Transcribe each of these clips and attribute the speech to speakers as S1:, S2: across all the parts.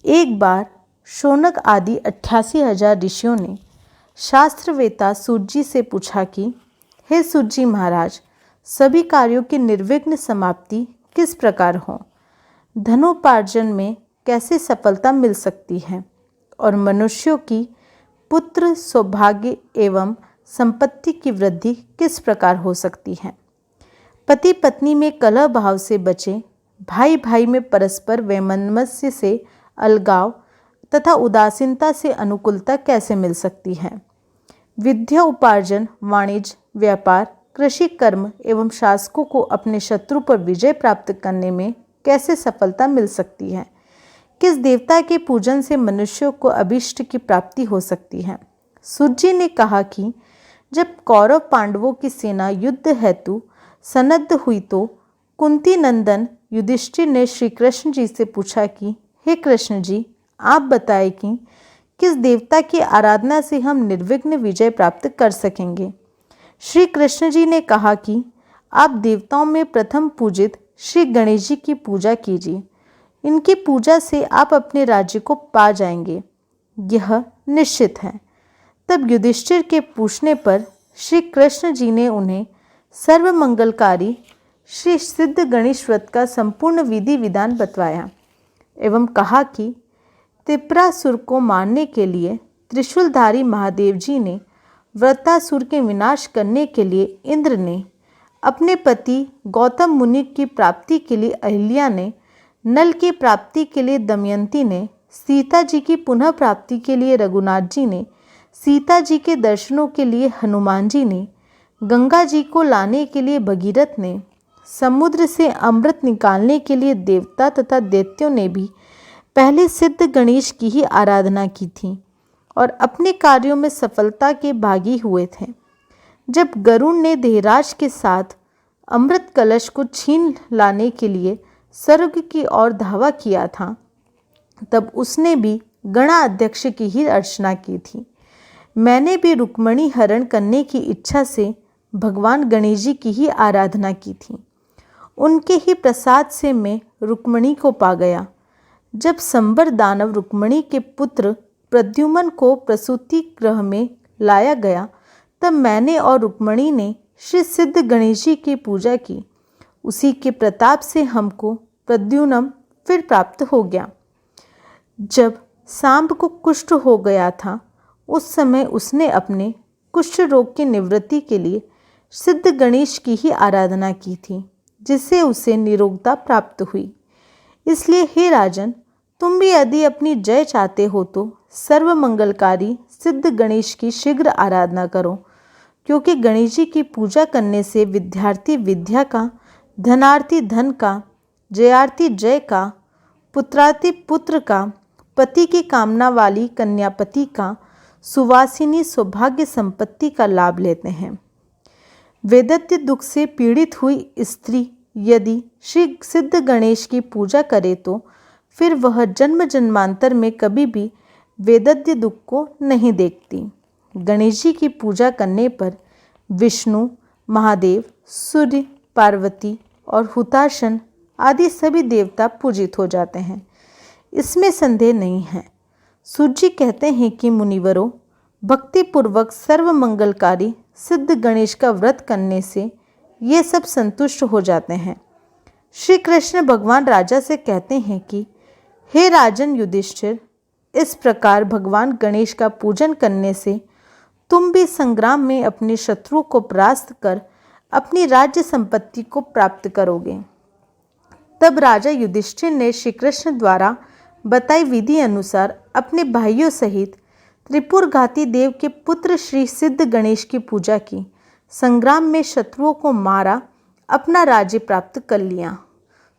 S1: एक बार शौनक आदि 88,000 ऋषियों ने शास्त्रवेत्ता सूत जी से पूछा कि हे सूत जी महाराज, सभी कार्यों की निर्विघ्न समाप्ति किस प्रकार हो? धनोपार्जन में कैसे सफलता मिल सकती है और मनुष्यों की पुत्र सौभाग्य एवं संपत्ति की वृद्धि किस प्रकार हो सकती है? पति पत्नी में कलह भाव से बचे, भाई भाई में परस्पर वैमनस्य से अलगाव तथा उदासीनता से अनुकूलता कैसे मिल सकती है? विद्या उपार्जन, वाणिज्य, व्यापार, कृषि कर्म एवं शासकों को अपने शत्रु पर विजय प्राप्त करने में कैसे सफलता मिल सकती है? किस देवता के पूजन से मनुष्यों को अभीष्ट की प्राप्ति हो सकती है? सूत जी ने कहा कि जब कौरव पांडवों की सेना युद्ध हेतु सन्नद्ध हुई तो कुंती नंदन युधिष्ठिर ने श्री कृष्ण जी से पूछा कि हे कृष्ण जी, आप बताएं कि किस देवता की आराधना से हम निर्विघ्न विजय प्राप्त कर सकेंगे? श्री कृष्ण जी ने कहा कि आप देवताओं में प्रथम पूजित श्री गणेश जी की पूजा कीजिए। इनकी पूजा से आप अपने राज्य को पा जाएंगे, यह निश्चित है। तब युधिष्ठिर के पूछने पर श्री कृष्ण जी ने उन्हें सर्वमंगलकारी श्री सिद्ध गणेश व्रत का संपूर्ण विधि विधान बतवाया एवं कहा कि त्रिपुरासुर को मारने के लिए त्रिशूलधारी महादेव जी ने, व्रतासुर के विनाश करने के लिए इंद्र ने, अपने पति गौतम मुनि की प्राप्ति के लिए अहिल्या ने, नल की प्राप्ति के लिए दमयंती ने, सीता जी की पुनः प्राप्ति के लिए रघुनाथ जी ने, सीता जी के दर्शनों के लिए हनुमान जी ने, गंगा जी को लाने के लिए भगीरथ ने, समुद्र से अमृत निकालने के लिए देवता तथा दैत्यों ने भी पहले सिद्ध गणेश की ही आराधना की थी और अपने कार्यों में सफलता के भागी हुए थे। जब गरुड़ ने देहराज के साथ अमृत कलश को छीन लाने के लिए स्वर्ग की ओर धावा किया था, तब उसने भी गणाध्यक्ष की ही अर्चना की थी। मैंने भी रुक्मणी हरण करने की इच्छा से भगवान गणेश जी की ही आराधना की थी। उनके ही प्रसाद से मैं रुक्मणी को पा गया। जब संबर दानव रुक्मणी के पुत्र प्रद्युम्न को प्रसूति गृह में लाया गया, तब मैंने और रुक्मणी ने श्री सिद्ध गणेश जी की पूजा की। उसी के प्रताप से हमको प्रद्युम्न फिर प्राप्त हो गया। जब सांब को कुष्ठ हो गया था, उस समय उसने अपने कुष्ठ रोग की निवृत्ति के लिए सिद्ध गणेश की ही आराधना की थी, जिससे उसे निरोगता प्राप्त हुई। इसलिए हे राजन, तुम भी यदि अपनी जय चाहते हो तो सर्वमंगलकारी सिद्ध गणेश की शीघ्र आराधना करो, क्योंकि गणेश जी की पूजा करने से विद्यार्थी विद्या का, धनार्थी धन का, जयार्थी जय का, पुत्रार्थी पुत्र का, पति की कामना वाली कन्यापति का, सुवासिनी सौभाग्य संपत्ति का लाभ लेते हैं। वेदत्य दुख से पीड़ित हुई स्त्री यदि श्री सिद्ध गणेश की पूजा करे तो फिर वह जन्म जन्मांतर में कभी भी वेदत्य दुख को नहीं देखती। गणेश जी की पूजा करने पर विष्णु, महादेव, सूर्य, पार्वती और हुताशन आदि सभी देवता पूजित हो जाते हैं, इसमें संदेह नहीं है। सूत जी कहते हैं कि मुनिवरों, भक्तिपूर्वक सर्वमंगलकारी सिद्ध गणेश का व्रत करने से ये सब संतुष्ट हो जाते हैं। श्री कृष्ण भगवान राजा से कहते हैं कि हे राजन युधिष्ठिर, इस प्रकार भगवान गणेश का पूजन करने से तुम भी संग्राम में अपने शत्रुओं को परास्त कर अपनी राज्य संपत्ति को प्राप्त करोगे। तब राजा युधिष्ठिर ने श्री कृष्ण द्वारा बताई विधि अनुसार अपने भाइयों सहित त्रिपुरघाती देव के पुत्र श्री सिद्ध गणेश की पूजा की, संग्राम में शत्रुओं को मारा, अपना राज्य प्राप्त कर लिया।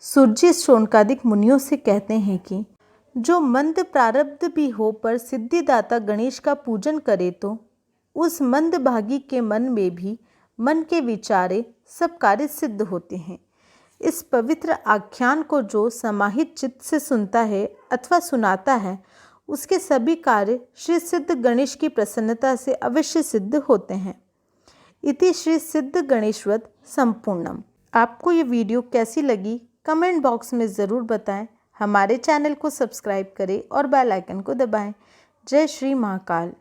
S1: सूत जी शौनकादिक मुनियों से कहते हैं कि जो मंद प्रारब्ध भी हो पर सिद्धिदाता गणेश का पूजन करे तो उस मंदभागी के मन में भी मन के विचारे सब कार्य सिद्ध होते हैं। इस पवित्र आख्यान को जो समाहित चित्त से सुनता है अथवा सुनाता है, उसके सभी कार्य श्री सिद्ध गणेश की प्रसन्नता से अवश्य सिद्ध होते हैं। इति श्री सिद्ध गणेश व्रत संपूर्णम। आपको ये वीडियो कैसी लगी कमेंट बॉक्स में ज़रूर बताएं। हमारे चैनल को सब्सक्राइब करें और बेल आइकन को दबाएं। जय श्री महाकाल।